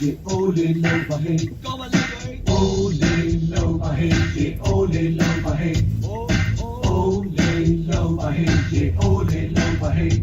it, ole low my head. Ole low my head, yeah, ole low my head. Ole low my head, yeah, ole low my head.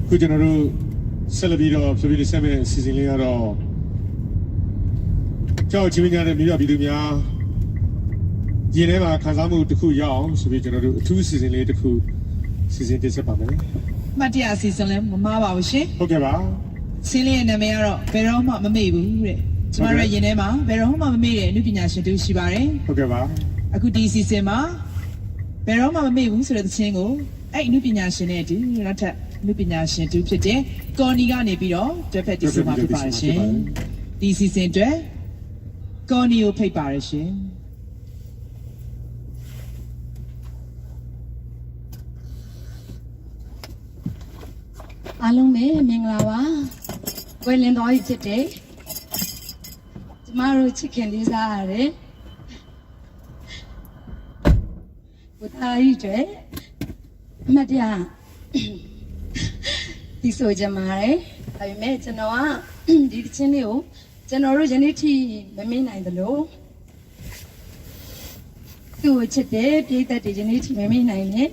Cứ cho nó sẽ là video cho video xem này xí xí lên đó cho chị mình nhà này video video nha giờ này mà khán giả mu được khu giàu so với cho nó thu xí xí lên được khu xí xí tiếp theo này mà đi xí xí lên mà bảo chứ ok ba xí lên này mấy rồi bây giờ mà mấy bữa đấy chúng ta giờ này mà bây giờ mà mấy đấy nữ nhà sinh đều xí bà đấy ok ba aku đi xí xí mà bây giờ mà mấy bữa rồi thì ngô ai nữ nhà sinh này thì là thật nữ nhà sinh đềuဖြစ်တယ်ကော်နီကနေပြီးတော့တက်ဖက်ဒီစီမှာဖြစ်ပါတယ်ရှင်ဒီစီစဉ်တွေကော်နီကိုဖိတ်ပါတယ်ရှင်အ အားလုံးပဲမင်္ဂလာပါကွယ်လင်းတော်ကြီးဖြစ်တယ်ကျမတို့ချစ်ခင်လေးစားရတယ်ဘုရားကြီးတွေအမတ်တရားဒီဆိုကြမှာလေဒါပေမဲ့ကျွန်တော်ကဒီတခြင်းလေးကိုကျွန်တော်တို့ယနေ့ထိမမေ့နိုင်သလိုသူ့ကိုချစ်တဲ့ပြည်သက်တွေယနေ့ထိမမေ့နိုင်နဲ့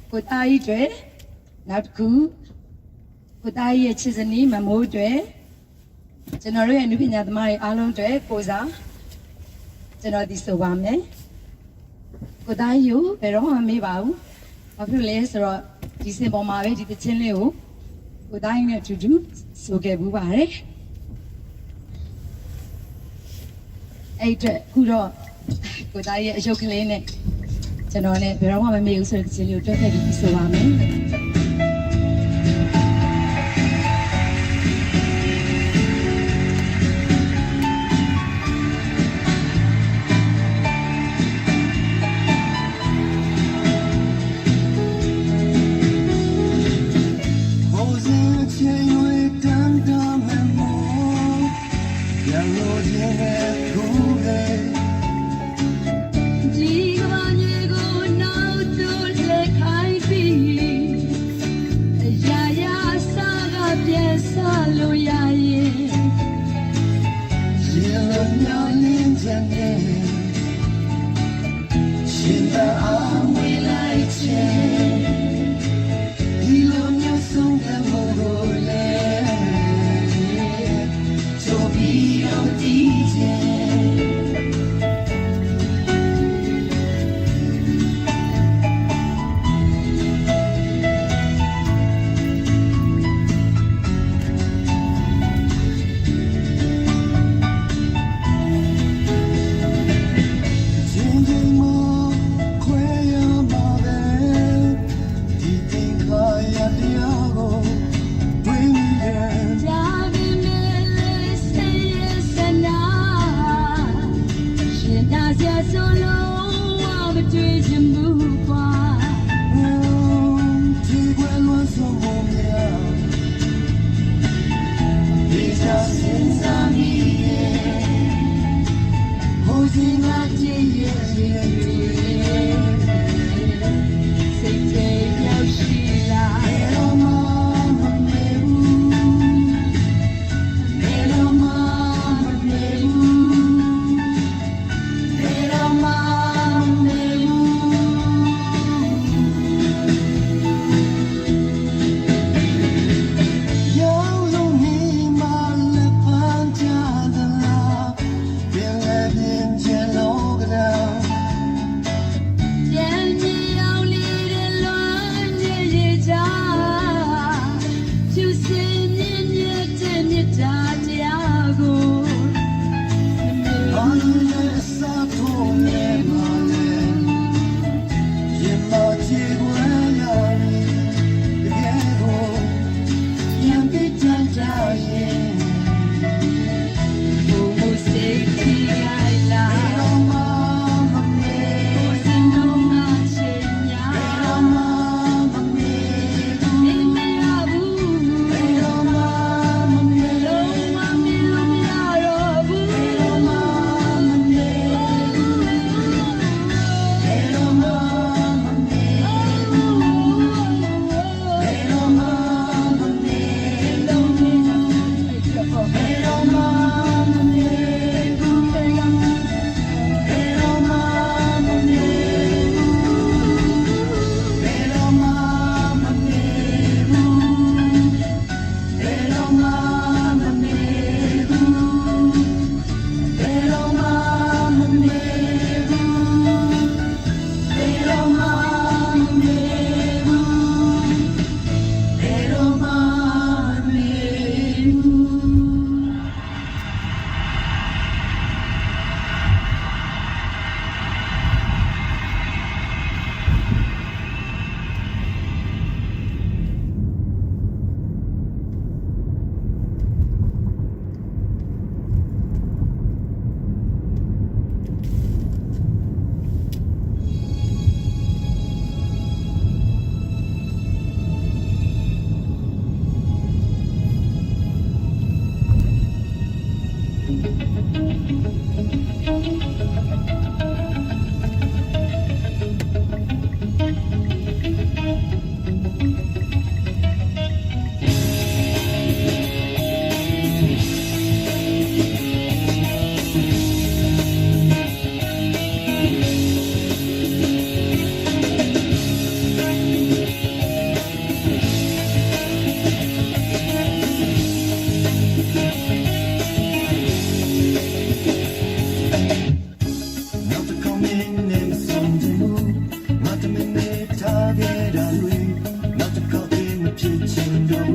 ဘုရားကြီးတွေနောက်တစ်ခုဘုရားကြီးရဲ့ချစ်စနီးမမိုးတွေကျွန်တော်တို့ရဲ့အနုပညာသမားတွေအားလုံးတွေကိုစားကျွန်တော်ဒီဆိုပါမယ်ကိုသားယူဘယ်တော့မှမေးပါဘူးဘာဖြစ်လဲဆိုတော့ဒီစင်ပေါ်မှာပဲဒီတခြင်းလေးကိုကိုသားယူနဲ့အတူတူဆိုခဲ့ဘူးပါတယ်အဲ့အတွက်ခုတော့ကိုသားရဲ့အယုတ်ကလေးနဲ့ကျွန်တော်နဲ့ဘယ်တော့မှမမေ့ဘူးဆိုတဲ့တခြင်းလေးကိုတွဲဖက်ပြီးဆိုပါမယ် Not to come in and something not to make me target away, not to come in the kitchen door.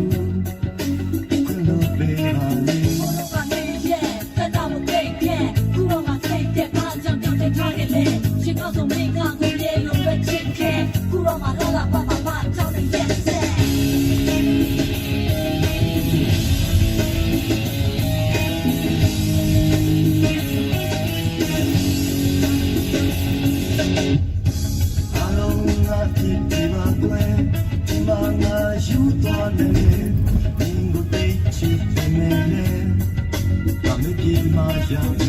Couldn't look behind 阿龙啊，皮皮马怪，皮马啊，有多难嘞？英国地区最美嘞，俺们皮马要嘞。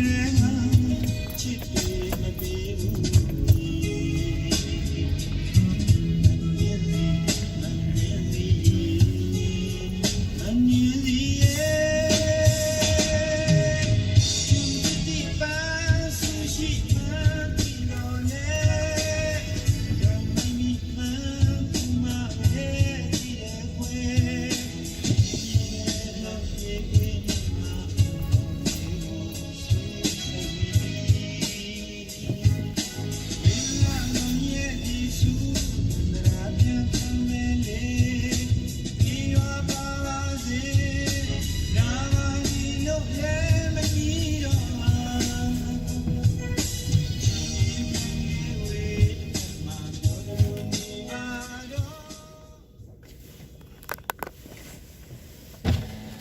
ငယ်ငါချစ်တယ်မမေဘူး